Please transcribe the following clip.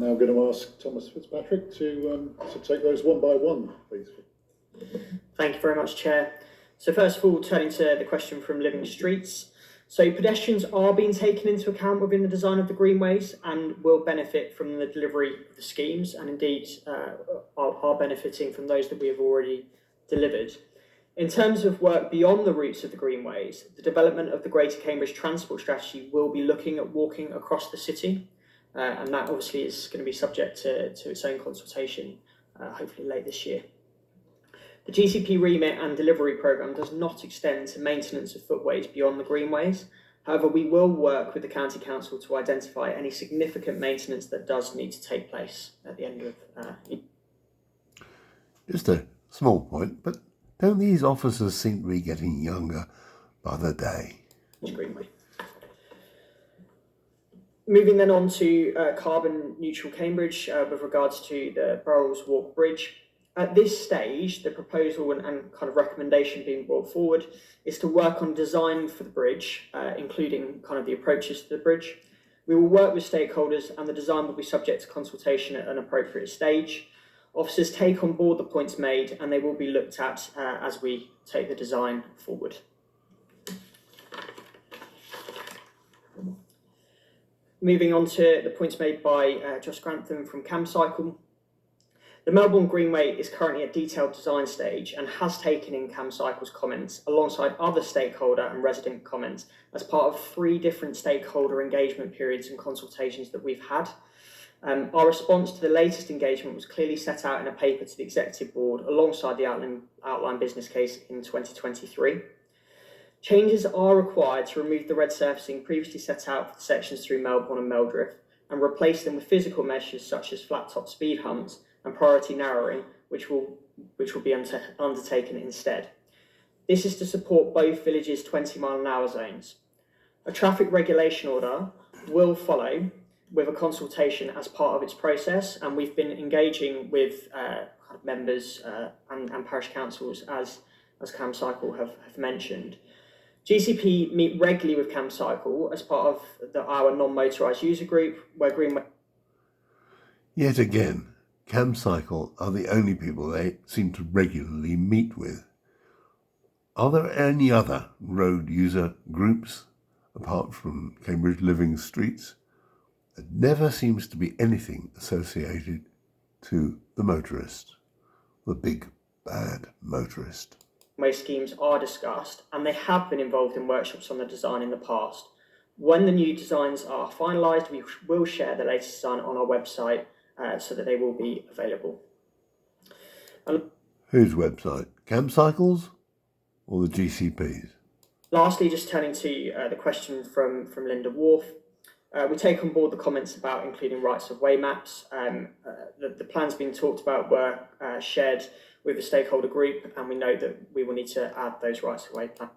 now going to ask Thomas Fitzpatrick to take those one by one, please. Thank you very much, Chair. So first of all, turning to the question from Living Streets. So pedestrians are being taken into account within the design of the greenways and will benefit from the delivery of the schemes, and indeed are benefiting from those that we have already delivered. In terms of work beyond the routes of the greenways, the development of the Greater Cambridge Transport Strategy will be looking at walking across the city, and that obviously is going to be subject to its own consultation, hopefully late this year. The GCP remit and delivery programme does not extend to maintenance of footways beyond the greenways. However, we will work with the County Council to identify any significant maintenance that does need to take place at the end of... Just a small point, but don't these officers seem to be getting younger by the day? Greenway. Moving then on to carbon neutral Cambridge with regards to the Burrells Walk Bridge. At this stage, the proposal and kind of recommendation being brought forward is to work on design for the bridge, including kind of the approaches to the bridge. We will work with stakeholders and the design will be subject to consultation at an appropriate stage. Officers take on board the points made and they will be looked at as we take the design forward. Moving on to the points made by Josh Grantham from CamCycle. The Melbourne Greenway is currently at detailed design stage and has taken in CamCycle's comments alongside other stakeholder and resident comments as part of 3 different stakeholder engagement periods and consultations that we've had. Our response to the latest engagement was clearly set out in a paper to the Executive Board alongside the outline business case in 2023. Changes are required to remove the red surfacing previously set out for the sections through Melbourne and Meldriff and replace them with physical measures such as flat top speed humps and priority narrowing, which will be undertaken instead. This is to support both villages' 20-mile-an-hour zones. A traffic regulation order will follow with a consultation as part of its process, and we've been engaging with members and parish councils as CamCycle have mentioned. GCP meet regularly with CamCycle as part of our non-motorised user group, where Greenway... Yet again, CamCycle are the only people they seem to regularly meet with. Are there any other road user groups, apart from Cambridge Living Streets? There never seems to be anything associated to the motorist, the big bad motorist. Schemes are discussed and they have been involved in workshops on the design in the past. When the new designs are finalised, we will share the latest design on our website so that they will be available. Whose website? CamCycle's or the GCP's? Lastly, just turning to the question from Linda Wharf. We take on board the comments about including rights of way maps. The plans being talked about were shared with the stakeholder group, and we know that we will need to add those rights of way plans.